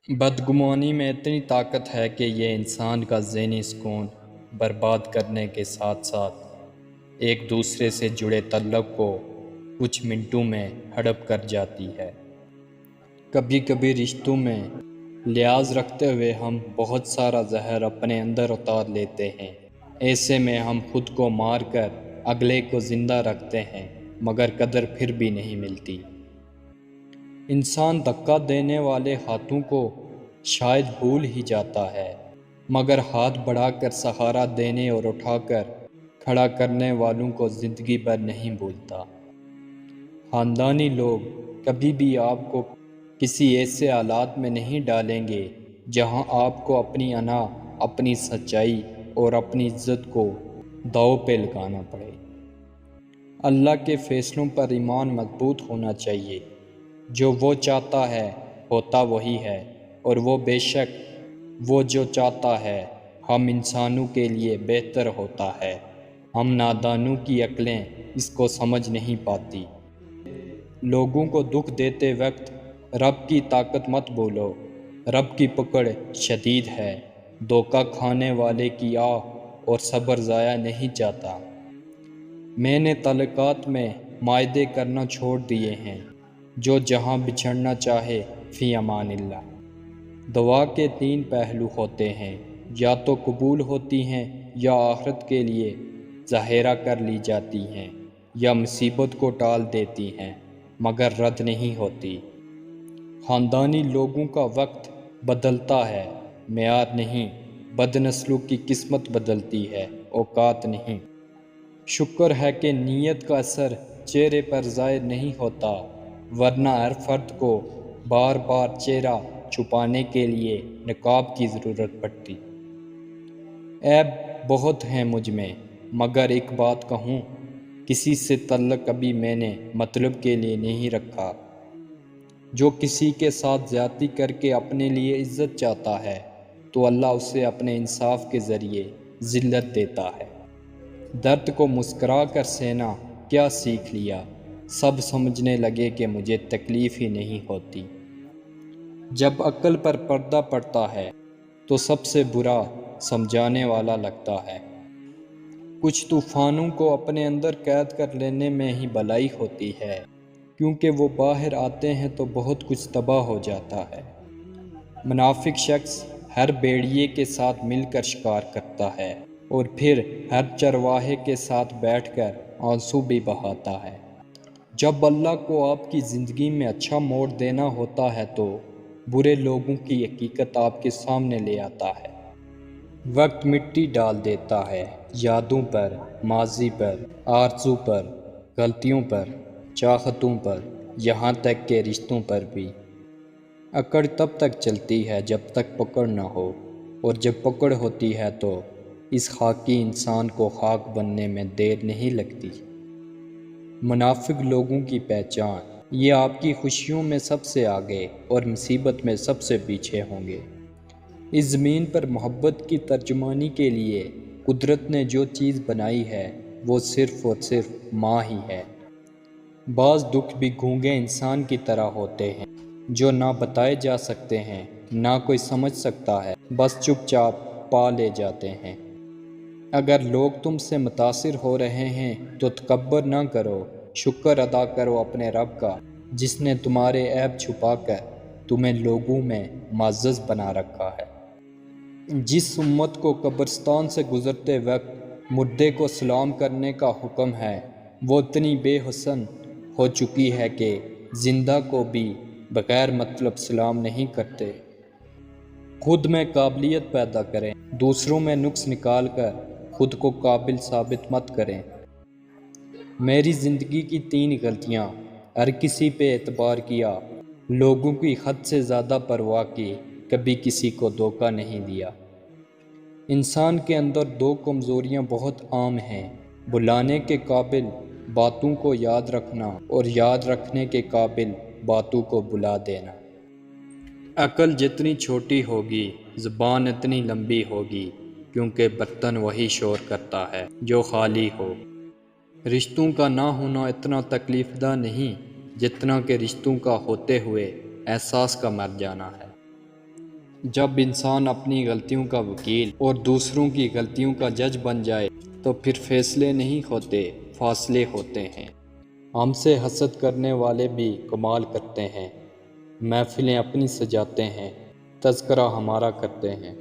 بدگمانی میں اتنی طاقت ہے کہ یہ انسان کا ذہنی سکون برباد کرنے کے ساتھ ساتھ ایک دوسرے سے جڑے تعلق کو کچھ منٹوں میں ہڑپ کر جاتی ہے۔ کبھی کبھی رشتوں میں لحاظ رکھتے ہوئے ہم بہت سارا زہر اپنے اندر اتار لیتے ہیں۔ ایسے میں ہم خود کو مار کر اگلے کو زندہ رکھتے ہیں، مگر قدر پھر بھی نہیں ملتی۔ انسان دھکا دینے والے ہاتھوں کو شاید بھول ہی جاتا ہے، مگر ہاتھ بڑھا کر سہارا دینے اور اٹھا کر کھڑا کرنے والوں کو زندگی بھر نہیں بھولتا۔ خاندانی لوگ کبھی بھی آپ کو کسی ایسے حالات میں نہیں ڈالیں گے جہاں آپ کو اپنی انا، اپنی سچائی اور اپنی عزت کو داؤ پہ لگانا پڑے۔ اللہ کے فیصلوں پر ایمان مضبوط ہونا چاہیے۔ جو وہ چاہتا ہے ہوتا وہی ہے، اور وہ بے شک وہ جو چاہتا ہے ہم انسانوں کے لیے بہتر ہوتا ہے۔ ہم نادانوں کی عقلیں اس کو سمجھ نہیں پاتی۔ لوگوں کو دکھ دیتے وقت رب کی طاقت مت بھولو، رب کی پکڑ شدید ہے۔ دھوکہ کھانے والے کی آہ اور صبر ضائع نہیں جاتا۔ میں نے تعلقات میں معاہدے کرنا چھوڑ دیے ہیں۔ جو جہاں بچھڑنا چاہے فی امان اللہ۔ دعا کے 3 پہلو ہوتے ہیں، یا تو قبول ہوتی ہیں، یا آخرت کے لیے ذخیرہ کر لی جاتی ہیں، یا مصیبت کو ٹال دیتی ہیں مگر رد نہیں ہوتی۔ خاندانی لوگوں کا وقت بدلتا ہے، معیار نہیں۔ بد نسلوں کی قسمت بدلتی ہے، اوقات نہیں۔ شکر ہے کہ نیت کا اثر چہرے پر ظاہر نہیں ہوتا، ورنہ ہر فرد کو بار بار چہرہ چھپانے کے لیے نقاب کی ضرورت پڑتی۔ عیب بہت ہیں مجھ میں، مگر ایک بات کہوں، کسی سے تعلق کبھی میں نے مطلب کے لیے نہیں رکھا۔ جو کسی کے ساتھ زیادتی کر کے اپنے لیے عزت چاہتا ہے تو اللہ اسے اپنے انصاف کے ذریعے ذلت دیتا ہے۔ درد کو مسکرا کر سہنا کیا سیکھ لیا، سب سمجھنے لگے کہ مجھے تکلیف ہی نہیں ہوتی۔ جب عقل پر پردہ پڑتا ہے تو سب سے برا سمجھانے والا لگتا ہے۔ کچھ طوفانوں کو اپنے اندر قید کر لینے میں ہی بھلائی ہوتی ہے، کیونکہ وہ باہر آتے ہیں تو بہت کچھ تباہ ہو جاتا ہے۔ منافق شخص ہر بھیڑیے کے ساتھ مل کر شکار کرتا ہے اور پھر ہر چرواہے کے ساتھ بیٹھ کر آنسو بھی بہاتا ہے۔ جب اللہ کو آپ کی زندگی میں اچھا موڑ دینا ہوتا ہے تو برے لوگوں کی حقیقت آپ کے سامنے لے آتا ہے۔ وقت مٹی ڈال دیتا ہے یادوں پر، ماضی پر، آرزو پر، غلطیوں پر، چاہتوں پر، یہاں تک کہ رشتوں پر بھی۔ اکڑ تب تک چلتی ہے جب تک پکڑ نہ ہو، اور جب پکڑ ہوتی ہے تو اس خاکی انسان کو خاک بننے میں دیر نہیں لگتی۔ منافق لوگوں کی پہچان، یہ آپ کی خوشیوں میں سب سے آگے اور مصیبت میں سب سے پیچھے ہوں گے۔ اس زمین پر محبت کی ترجمانی کے لیے قدرت نے جو چیز بنائی ہے وہ صرف اور صرف ماں ہی ہے۔ بعض دکھ بھی گونگے انسان کی طرح ہوتے ہیں، جو نہ بتائے جا سکتے ہیں، نہ کوئی سمجھ سکتا ہے، بس چپ چاپ پا لے جاتے ہیں۔ اگر لوگ تم سے متاثر ہو رہے ہیں تو تکبر نہ کرو، شکر ادا کرو اپنے رب کا، جس نے تمہارے عیب چھپا کر تمہیں لوگوں میں معزز بنا رکھا ہے۔ جس امت کو قبرستان سے گزرتے وقت مردے کو سلام کرنے کا حکم ہے، وہ اتنی بے حسن ہو چکی ہے کہ زندہ کو بھی بغیر مطلب سلام نہیں کرتے۔ خود میں قابلیت پیدا کریں، دوسروں میں نقص نکال کر خود کو قابل ثابت مت کریں۔ میری زندگی کی 3 غلطیاں: ہر کسی پہ اعتبار کیا، لوگوں کی حد سے زیادہ پرواہ کی، کبھی کسی کو دھوکہ نہیں دیا۔ انسان کے اندر 2 کمزوریاں بہت عام ہیں: بھلانے کے قابل باتوں کو یاد رکھنا اور یاد رکھنے کے قابل باتوں کو بھلا دینا۔ عقل جتنی چھوٹی ہوگی زبان اتنی لمبی ہوگی، کیونکہ برتن وہی شور کرتا ہے جو خالی ہو۔ رشتوں کا نہ ہونا اتنا تکلیف دہ نہیں جتنا کہ رشتوں کا ہوتے ہوئے احساس کا مر جانا ہے۔ جب انسان اپنی غلطیوں کا وکیل اور دوسروں کی غلطیوں کا جج بن جائے تو پھر فیصلے نہیں ہوتے، فاصلے ہوتے ہیں۔ ہم سے حسد کرنے والے بھی کمال کرتے ہیں، محفلیں اپنی سجاتے ہیں، تذکرہ ہمارا کرتے ہیں۔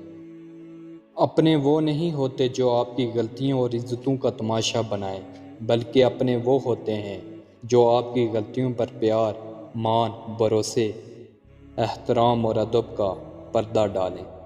اپنے وہ نہیں ہوتے جو آپ کی غلطیوں اور عزتوں کا تماشا بنائیں، بلکہ اپنے وہ ہوتے ہیں جو آپ کی غلطیوں پر پیار، مان، بھروسے، احترام اور ادب کا پردہ ڈالیں۔